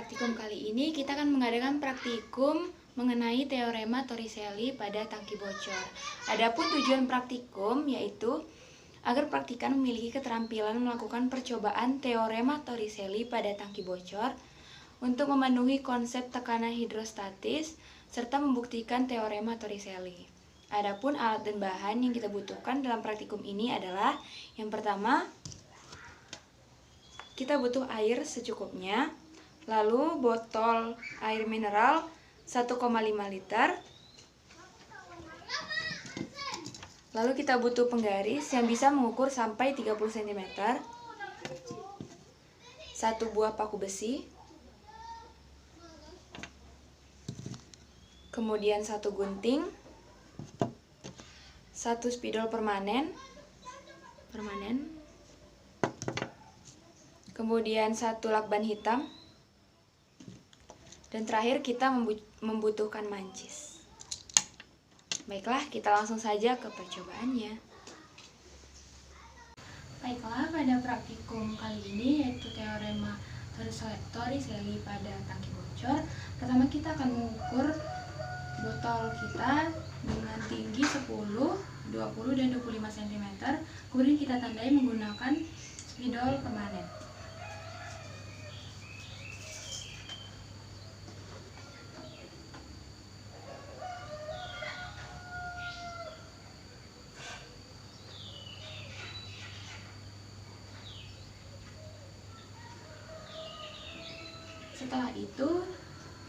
praktikum kali ini kita akan mengadakan praktikum mengenai teorema Torricelli pada tangki bocor. Adapun tujuan praktikum yaitu agar praktikan memiliki keterampilan melakukan percobaan teorema Torricelli pada tangki bocor untuk memenuhi konsep tekanan hidrostatis serta membuktikan teorema Torricelli. Adapun alat dan bahan yang kita butuhkan dalam praktikum ini adalah yang pertama, kita butuh air secukupnya. Lalu botol air mineral 1,5 liter. Lalu kita butuh penggaris yang bisa mengukur sampai 30 cm. Satu buah paku besi. Kemudian satu gunting. Satu spidol permanen. Kemudian satu lakban hitam. Dan terakhir kita membutuhkan mancis. Baiklah, kita langsung saja ke percobaannya. Baiklah, pada praktikum kali ini yaitu teorema Torricelli pada tangki bocor. Pertama kita akan mengukur botol kita dengan tinggi 10, 20, dan 25 cm. Kemudian kita tandai menggunakan spidol permanen. Setelah itu,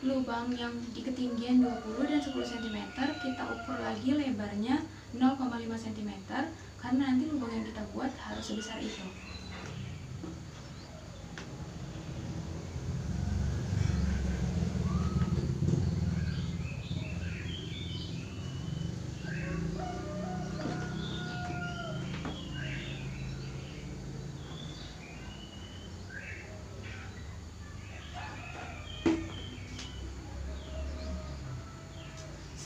lubang yang di ketinggian 20 dan 10 cm kita ukur lagi lebarnya 0,5 cm karena nanti lubang yang kita buat harus sebesar itu.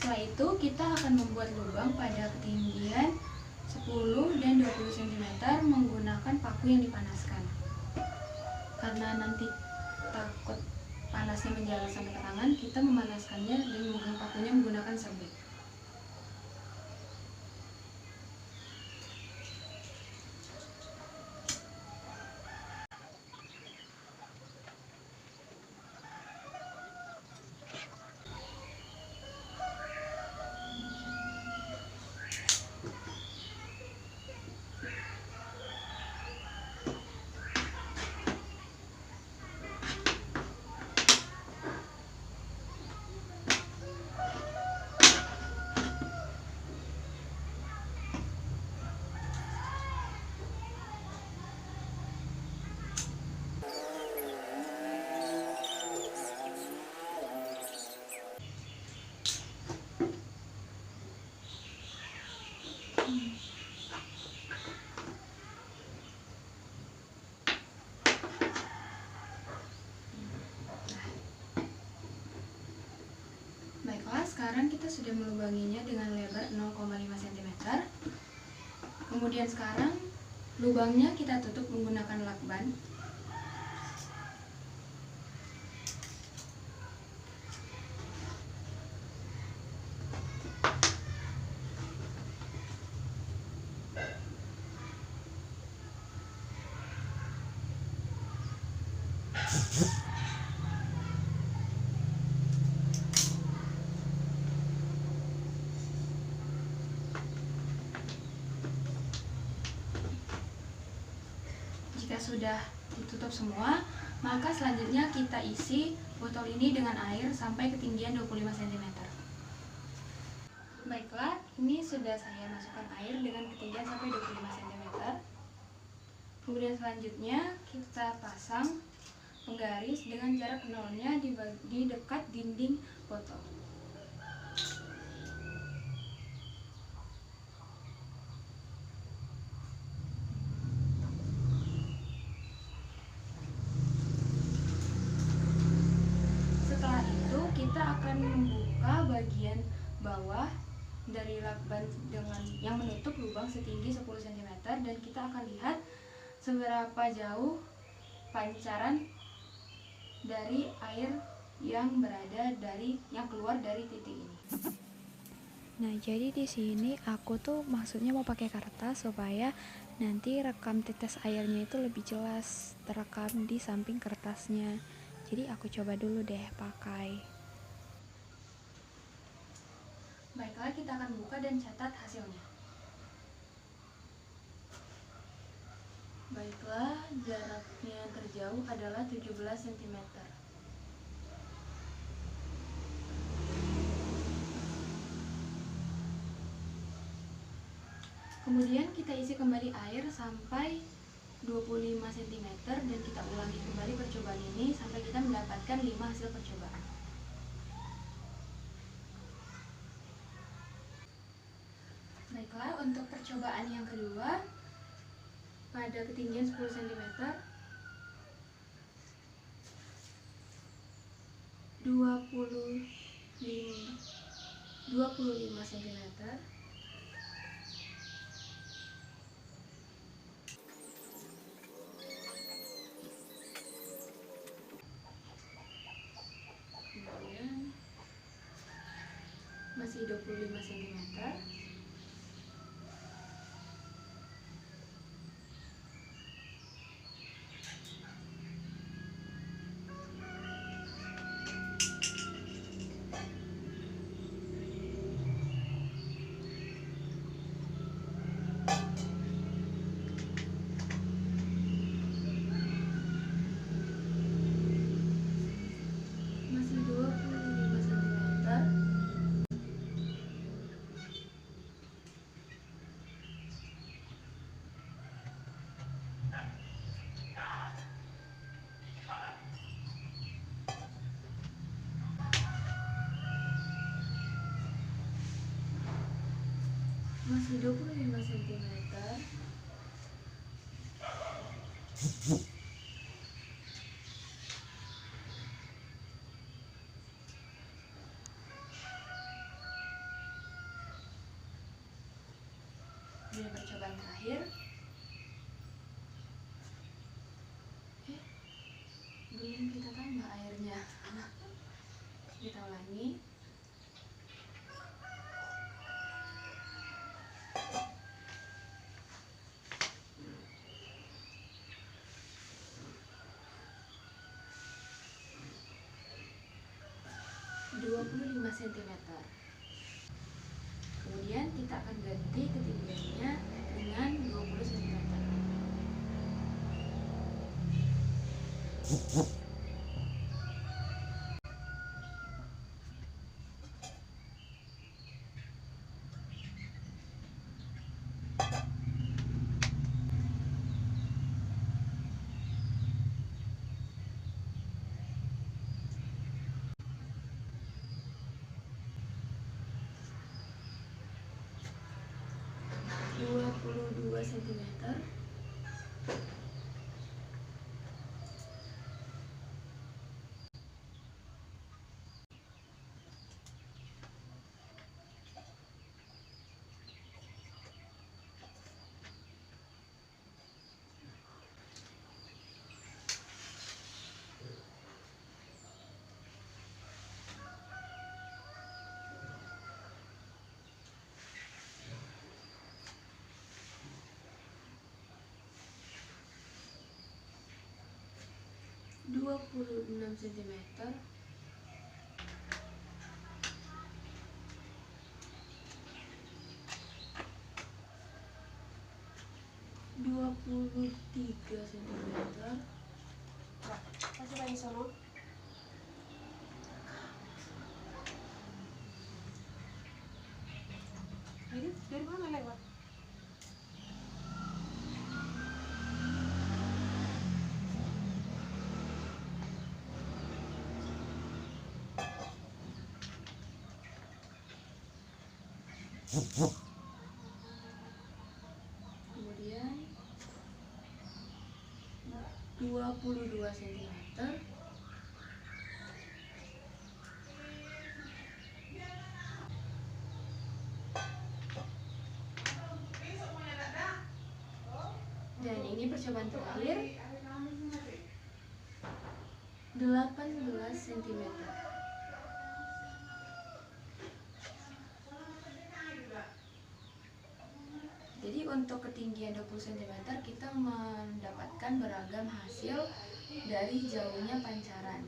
Setelah itu kita akan membuat lubang pada ketinggian 10 dan 20 cm menggunakan paku yang dipanaskan. Karena nanti takut panasnya menjalar sampai ke tangan, kita memanaskannya dan memegang pakunya menggunakan serbet. Baiklah, sekarang kita sudah melubanginya dengan lebar 0,5 cm. Kemudian sekarang lubangnya kita tutup menggunakan lakban. Jika sudah ditutup semua, maka selanjutnya kita isi botol ini dengan air sampai ketinggian 25 cm. Baiklah, ini sudah saya masukkan air dengan ketinggian sampai 25 cm. Kemudian selanjutnya kita pasang penggaris dengan jarak nolnya di dekat dinding botol. Kita akan membuka bagian bawah dari lakban dengan yang menutup lubang setinggi 10 cm dan kita akan lihat seberapa jauh pancaran dari air yang keluar dari titik ini. Nah, jadi di sini aku tuh maksudnya mau pakai kertas supaya nanti rekam tetes airnya itu lebih jelas terekam di samping kertasnya. Jadi aku coba dulu deh pakai. Baiklah, kita akan buka dan catat hasilnya. Baiklah, jaraknya terjauh adalah 17 cm. Kemudian kita isi kembali air sampai 25 cm dan kita ulangi kembali percobaan ini sampai kita mendapatkan 5 hasil percobaan. Baiklah, untuk percobaan yang kedua pada ketinggian 10 cm 25 cm. Kemudian masih 25 cm. Masih 25 cm. Masih 25 cm. Ini percobaan terakhir. Belum kita tambah airnya. Kita ulangi. ...25 cm. Kemudian kita akan ganti ketinggiannya dengan 20 cm. ...22 cm. ...26 cm. ...23 cm. Masih lagi sono? Jadi dari mana lewat? Kemudian 22 cm. Dan ini percobaan terakhir, 18 cm. Jadi untuk ketinggian 20 cm kita mendapatkan beragam hasil dari jauhnya pancaran.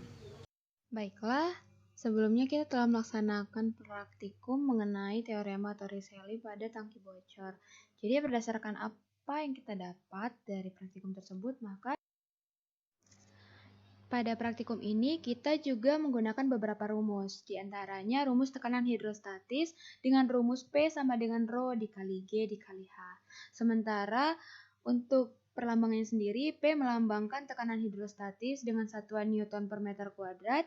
Baiklah, sebelumnya kita telah melaksanakan praktikum mengenai teorema Torricelli pada tangki bocor. Jadi berdasarkan apa yang kita dapat dari praktikum tersebut, maka pada praktikum ini kita juga menggunakan beberapa rumus, di antaranya rumus tekanan hidrostatis dengan rumus P sama dengan Rho dikali G dikali H. Sementara untuk perlambangannya sendiri, P melambangkan tekanan hidrostatis dengan satuan Newton per meter kuadrat,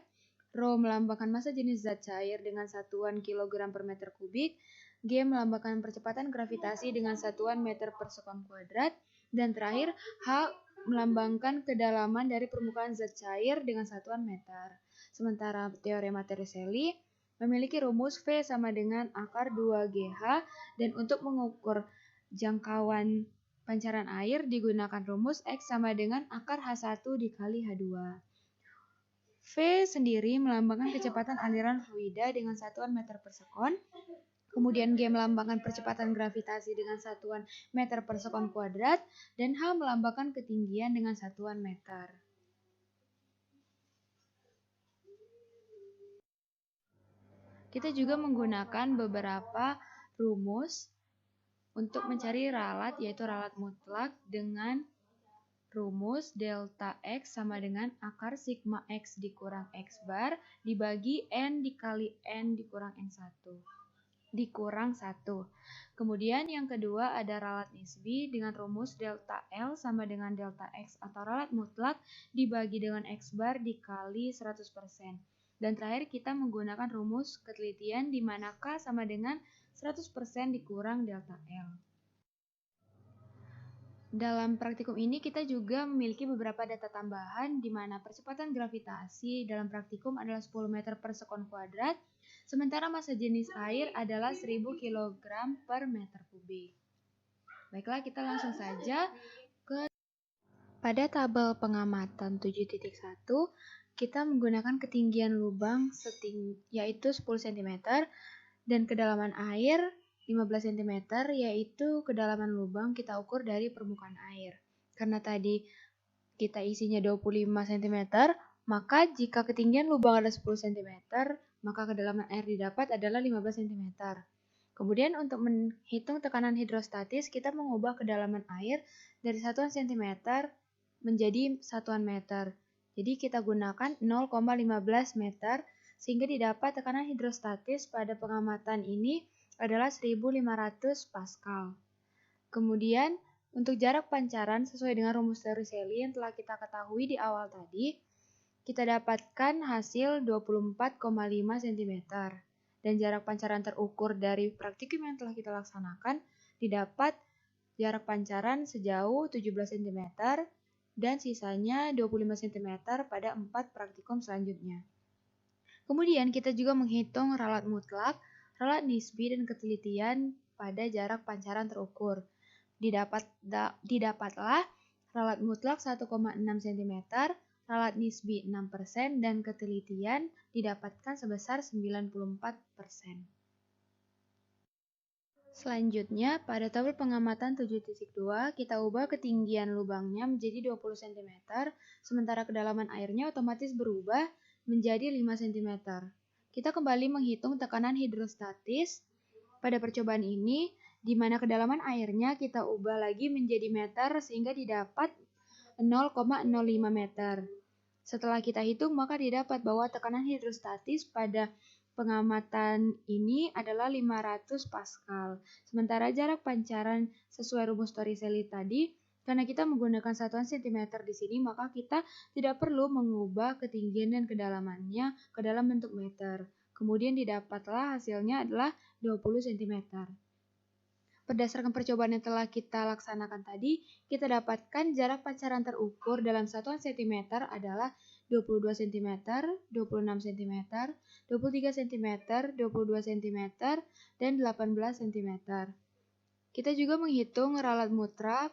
Rho melambangkan massa jenis zat cair dengan satuan kilogram per meter kubik, G melambangkan percepatan gravitasi dengan satuan meter per sekon kuadrat, dan terakhir H melambangkan kedalaman dari permukaan zat cair dengan satuan meter. Sementara teorema Torricelli memiliki rumus V sama dengan akar 2GH, dan untuk mengukur jangkauan pancaran air digunakan rumus X sama dengan akar H1 dikali H2. V sendiri melambangkan kecepatan aliran fluida dengan satuan meter per sekon. Kemudian G melambangkan percepatan gravitasi dengan satuan meter per sekon kuadrat, dan H melambangkan ketinggian dengan satuan meter. Kita juga menggunakan beberapa rumus untuk mencari ralat, yaitu ralat mutlak dengan rumus delta X sama dengan akar sigma X dikurang X bar dibagi N dikali N dikurang N1. Dikurang 1. Kemudian yang kedua ada ralat nisbi dengan rumus delta L sama dengan delta X atau ralat mutlak dibagi dengan X bar dikali 100%. Dan terakhir kita menggunakan rumus ketelitian di mana K sama dengan 100% dikurang delta L. Dalam praktikum ini kita juga memiliki beberapa data tambahan di mana percepatan gravitasi dalam praktikum adalah 10 meter per sekon kuadrat, sementara massa jenis air adalah 1000 kg per meter kubik. Baiklah, kita langsung saja ke pada tabel pengamatan 7.1, kita menggunakan ketinggian lubang yaitu 10 cm dan kedalaman air 15 cm, yaitu kedalaman lubang kita ukur dari permukaan air. Karena tadi kita isinya 25 cm, maka jika ketinggian lubang adalah 10 cm, maka kedalaman air didapat adalah 15 cm. Kemudian untuk menghitung tekanan hidrostatis, kita mengubah kedalaman air dari satuan cm menjadi satuan meter. Jadi kita gunakan 0,15 meter, sehingga didapat tekanan hidrostatis pada pengamatan ini adalah 1500 Pascal. Kemudian untuk jarak pancaran sesuai dengan rumus Torricelli yang telah kita ketahui di awal tadi, kita dapatkan hasil 24,5 cm. Dan jarak pancaran terukur dari praktikum yang telah kita laksanakan didapat jarak pancaran sejauh 17 cm dan sisanya 25 cm pada 4 praktikum selanjutnya. Kemudian kita juga menghitung ralat mutlak, ralat nisbi, dan ketelitian pada jarak pancaran terukur. Didapatlah ralat mutlak 1,6 cm, ralat nisbi 6%, dan ketelitian didapatkan sebesar 94%. Selanjutnya, pada tabel pengamatan 7.2, kita ubah ketinggian lubangnya menjadi 20 cm, sementara kedalaman airnya otomatis berubah menjadi 5 cm. Kita kembali menghitung tekanan hidrostatis pada percobaan ini, di mana kedalaman airnya kita ubah lagi menjadi meter sehingga didapat 0,05 meter. Setelah kita hitung, maka didapat bahwa tekanan hidrostatis pada pengamatan ini adalah 500 Pascal. Sementara jarak pancaran sesuai rumus Torricelli tadi, karena kita menggunakan satuan cm di sini, maka kita tidak perlu mengubah ketinggian dan kedalamannya ke dalam bentuk meter. Kemudian didapatlah hasilnya adalah 20 cm. Berdasarkan percobaan yang telah kita laksanakan tadi, kita dapatkan jarak pancaran terukur dalam satuan cm adalah 22 cm, 26 cm, 23 cm, 22 cm, dan 18 cm. Kita juga menghitung ralat mutlak,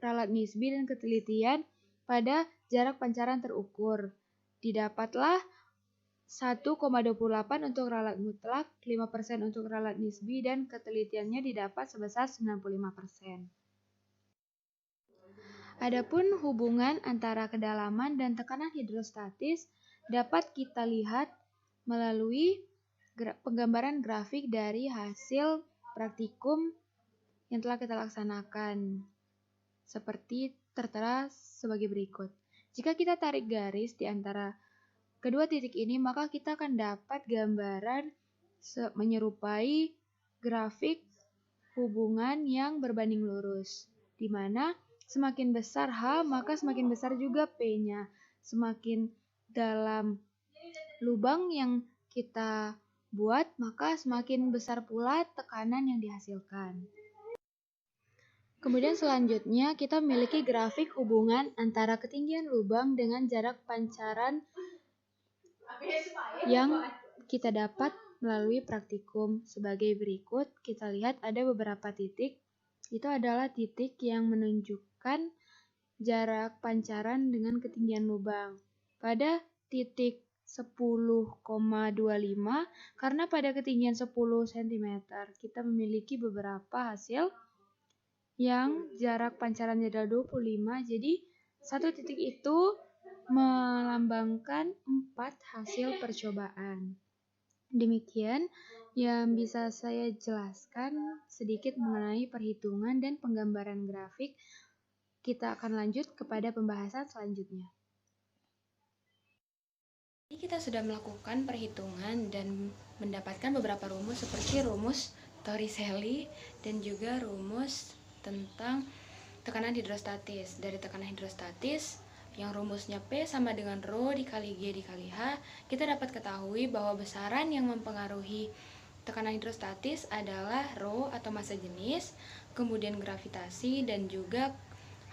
ralat nisbi, dan ketelitian pada jarak pancaran terukur. Didapatlah 1,28 untuk ralat mutlak, 5% untuk ralat nisbi, dan ketelitiannya didapat sebesar 95%. Adapun hubungan antara kedalaman dan tekanan hidrostatis dapat kita lihat melalui penggambaran grafik dari hasil praktikum yang telah kita laksanakan, seperti tertera sebagai berikut. Jika kita tarik garis di antara kedua titik ini, maka kita akan dapat gambaran menyerupai grafik hubungan yang berbanding lurus, di mana semakin besar H, maka semakin besar juga P-nya. Semakin dalam lubang yang kita buat, maka semakin besar pula tekanan yang dihasilkan. Kemudian selanjutnya kita memiliki grafik hubungan antara ketinggian lubang dengan jarak pancaran yang kita dapat melalui praktikum. Sebagai berikut, kita lihat ada beberapa titik. Itu adalah titik yang menunjukkan jarak pancaran dengan ketinggian lubang. Pada titik 10,25, karena pada ketinggian 10 cm, kita memiliki beberapa hasil yang jarak pancarannya adalah 25, jadi satu titik itu melambangkan 4 hasil percobaan. Demikian yang bisa saya jelaskan sedikit mengenai perhitungan dan penggambaran grafik. Kita akan lanjut kepada pembahasan selanjutnya. Jadi kita sudah melakukan perhitungan dan mendapatkan beberapa rumus seperti rumus Torricelli dan juga rumus tentang tekanan hidrostatis. Dari tekanan hidrostatis yang rumusnya P sama dengan Rho dikali G dikali H, kita dapat ketahui bahwa besaran yang mempengaruhi tekanan hidrostatis adalah Rho atau massa jenis, kemudian gravitasi, dan juga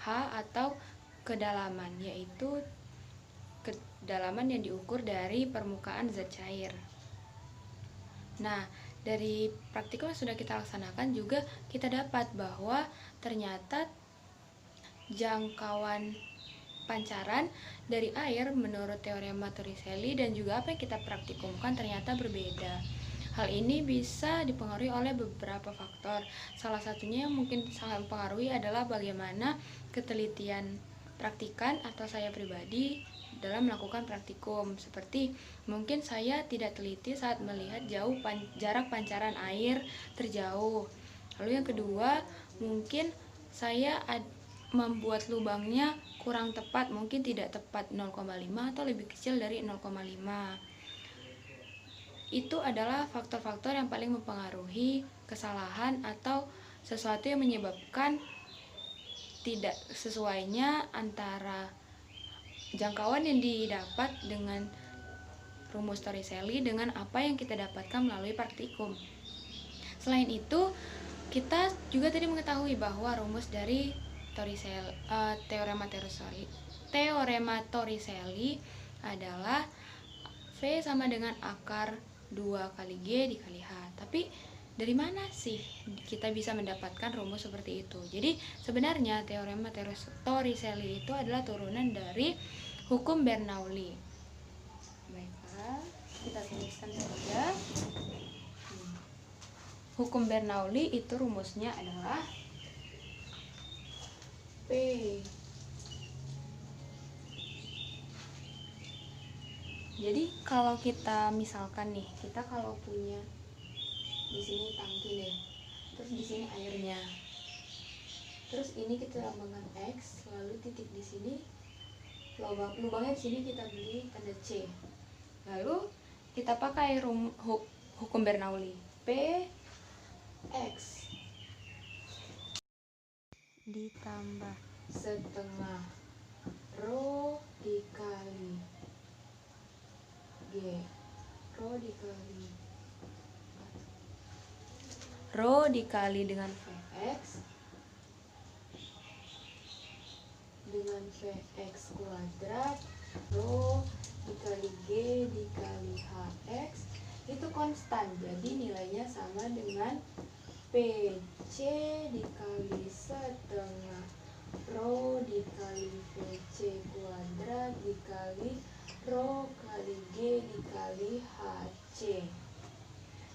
H atau kedalaman, yaitu kedalaman yang diukur dari permukaan zat cair. Nah, dari praktikum yang sudah kita laksanakan juga kita dapat bahwa ternyata jangkauan pancaran dari air menurut teorema Torricelli dan juga apa yang kita praktikumkan ternyata berbeda. Hal ini bisa dipengaruhi oleh beberapa faktor. Salah satunya yang mungkin sangat mempengaruhi adalah bagaimana ketelitian praktikan atau saya pribadi dalam melakukan praktikum. Seperti mungkin saya tidak teliti saat melihat jarak pancaran air terjauh. Lalu yang kedua, mungkin saya membuat lubangnya kurang tepat, mungkin tidak tepat 0,5 atau lebih kecil dari 0,5. Itu adalah faktor-faktor yang paling mempengaruhi kesalahan atau sesuatu yang menyebabkan tidak sesuainya antara jangkauan yang didapat dengan rumus Torricelli dengan apa yang kita dapatkan melalui praktikum. Selain itu, kita juga tadi mengetahui bahwa rumus dari teorema Torricelli adalah V sama dengan akar 2 kali G dikali H. Tapi dari mana sih kita bisa mendapatkan rumus seperti itu? Jadi sebenarnya teorema Torricelli itu adalah turunan dari hukum Bernoulli. Baiklah, kita tuliskan saja. Hukum Bernoulli itu rumusnya adalah P Jadi kalau kita misalkan nih, kita kalau punya di sini tangki nih, terus di sini airnya, terus ini kita lambangkan X, lalu titik di sini, lubangnya di sini kita beri tanda C, lalu kita pakai hukum Bernoulli, P X Ditambah setengah Rho dikali G, Rho dikali dengan Vx dengan Vx kuadrat, Rho dikali G dikali Hx itu konstan, jadi nilainya sama dengan PC dikali setengah Rho dikali VC kuadrat dikali Rho kali G dikali HC.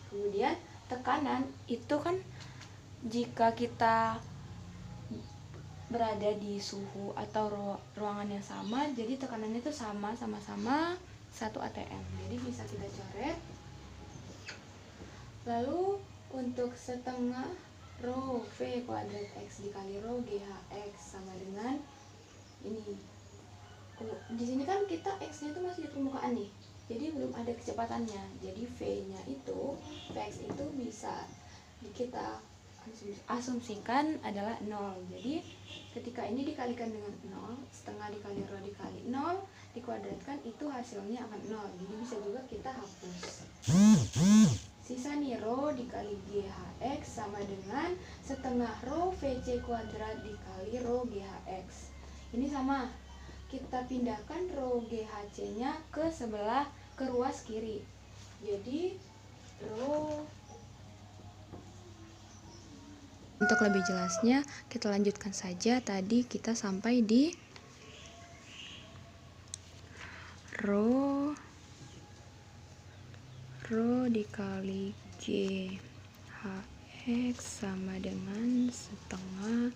Kemudian tekanan itu kan jika kita berada di suhu atau ruangan yang sama, jadi tekanannya itu sama-sama 1 atm. Jadi bisa kita coret. Lalu untuk setengah Rho V kuadrat X dikali Rho GHX sama dengan ini. Di sini kan kita X-nya itu masih di permukaan nih, jadi belum ada kecepatannya. Jadi V-nya itu, Vx itu bisa kita asumsikan adalah 0. Jadi ketika ini dikalikan dengan 0, setengah dikali Rho dikali 0 dikuadratkan, itu hasilnya akan 0. Jadi bisa juga kita hapus. Sisa nih Rho dikali GHX sama dengan setengah Rho VC kuadrat dikali Rho GHX. Ini sama, kita pindahkan Rho GHC nya ke ruas kiri. Jadi Rho. Untuk lebih jelasnya kita lanjutkan saja. Tadi kita sampai di Rho dikali GHX sama dengan setengah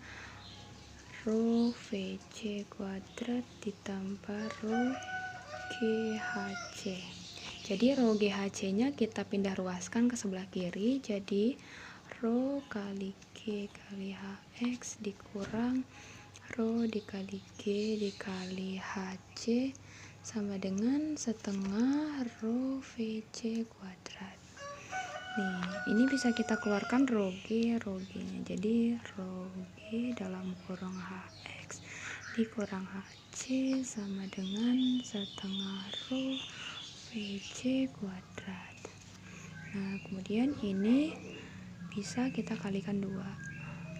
Rho VC kuadrat ditambah Rho GHC. Jadi Rho GHC nya kita pindah ruaskan ke sebelah kiri, jadi Rho kali G kali HX dikurang Rho dikali G dikali HC sama dengan setengah Rho VC kuadrat. Nih, ini bisa kita keluarkan Rho G-nya. Jadi Rho G dalam kurung HX dikurang HC sama dengan setengah Rho VC kuadrat. Nah, kemudian ini bisa kita kalikan 2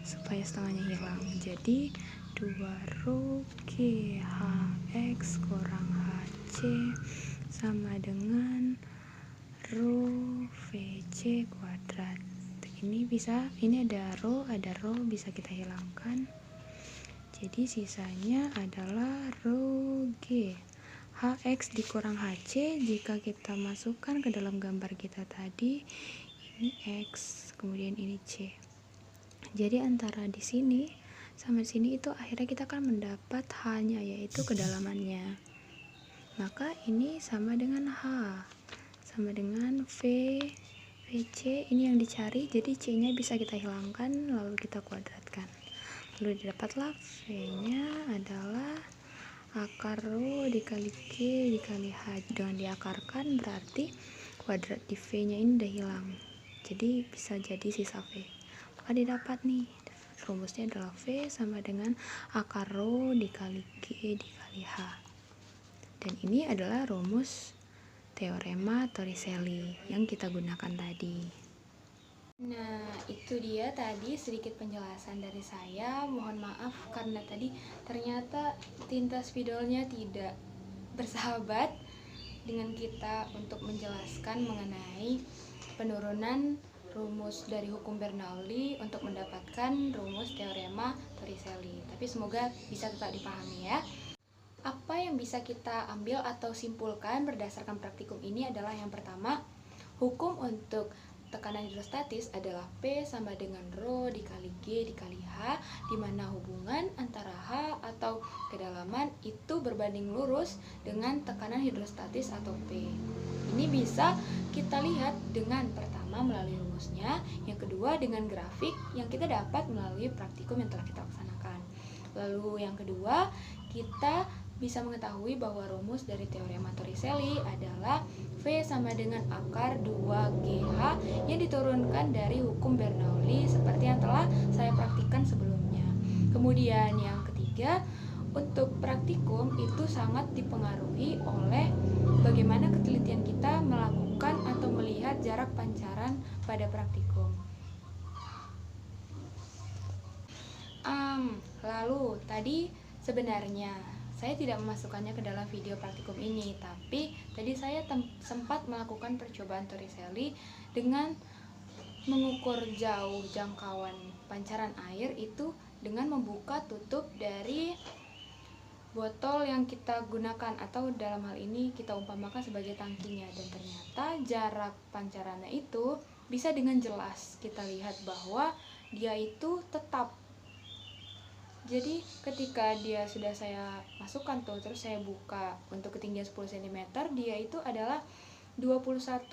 supaya setengahnya hilang. Jadi 2 Rho GHX kurang HC sama dengan Rho VC kuadrat. Ini ada Rho bisa kita hilangkan. Jadi sisanya adalah Rho G HX dikurang HC. Jika kita masukkan ke dalam gambar kita tadi, ini X, kemudian ini C. Jadi antara di sini sama di sini itu akhirnya kita akan mendapat H-nya, yaitu kedalamannya. Maka ini sama dengan H, sama dengan VC, ini yang dicari, jadi C-nya bisa kita hilangkan lalu kita kuadratkan. Lalu didapatlah V-nya adalah akar Rho dikali G dikali H. Dengan diakarkan berarti kuadrat di V-nya ini udah hilang. Jadi bisa jadi sisa V. Maka didapat nih, rumusnya adalah V sama dengan akar Rho dikali G dikali H. Dan ini adalah rumus teorema Torricelli yang kita gunakan tadi. Nah, itu dia tadi sedikit penjelasan dari saya. Mohon maaf karena tadi ternyata tinta spidolnya tidak bersahabat dengan kita untuk menjelaskan mengenai penurunan rumus dari hukum Bernoulli untuk mendapatkan rumus teorema Torricelli. Tapi semoga bisa tetap dipahami ya. Apa yang bisa kita ambil atau simpulkan berdasarkan praktikum ini adalah yang pertama, hukum untuk tekanan hidrostatis adalah P sama dengan Rho dikali G dikali H, di mana hubungan antara H atau kedalaman itu berbanding lurus dengan tekanan hidrostatis atau P. Ini bisa kita lihat dengan pertama melalui rumusnya, yang kedua dengan grafik yang kita dapat melalui praktikum yang telah kita laksanakan. Lalu yang kedua, kita bisa mengetahui bahwa rumus dari teorema Torricelli adalah V sama dengan akar 2GH yang diturunkan dari hukum Bernoulli seperti yang telah saya praktikkan sebelumnya. Kemudian yang ketiga, untuk praktikum itu sangat dipengaruhi oleh bagaimana ketelitian kita melakukan atau melihat jarak pancaran pada praktikum. Lalu tadi sebenarnya saya tidak memasukkannya ke dalam video praktikum ini, tapi tadi saya sempat melakukan percobaan Torricelli dengan mengukur jauh jangkauan pancaran air itu dengan membuka tutup dari botol yang kita gunakan, atau dalam hal ini kita umpamakan sebagai tangkinya. Dan ternyata jarak pancarannya itu bisa dengan jelas kita lihat bahwa dia itu tetap. Jadi ketika dia sudah saya masukkan tuh, terus saya buka untuk ketinggian 10 cm, dia itu adalah 21.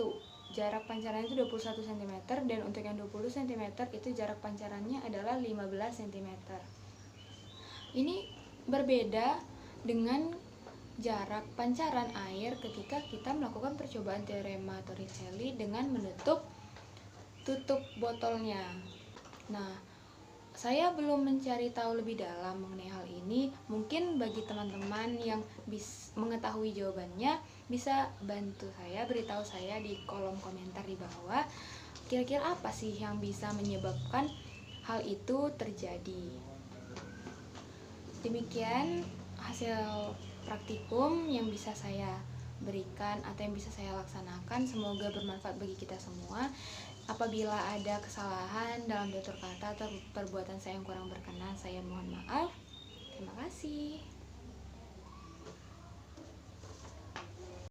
Jarak pancarannya itu 21 cm, dan untuk yang 20 cm itu jarak pancarannya adalah 15 cm. Ini berbeda dengan jarak pancaran air ketika kita melakukan percobaan teorema Torricelli dengan menutup tutup botolnya. Nah, saya belum mencari tahu lebih dalam mengenai hal ini. Mungkin bagi teman-teman yang mengetahui jawabannya, bisa bantu saya, beritahu saya di kolom komentar di bawah. Kira-kira apa sih yang bisa menyebabkan hal itu terjadi? Demikian hasil praktikum yang bisa saya berikan atau yang bisa saya laksanakan. Semoga bermanfaat bagi kita semua. Apabila ada kesalahan dalam tutur kata atau perbuatan saya yang kurang berkenan, saya mohon maaf. Terima kasih.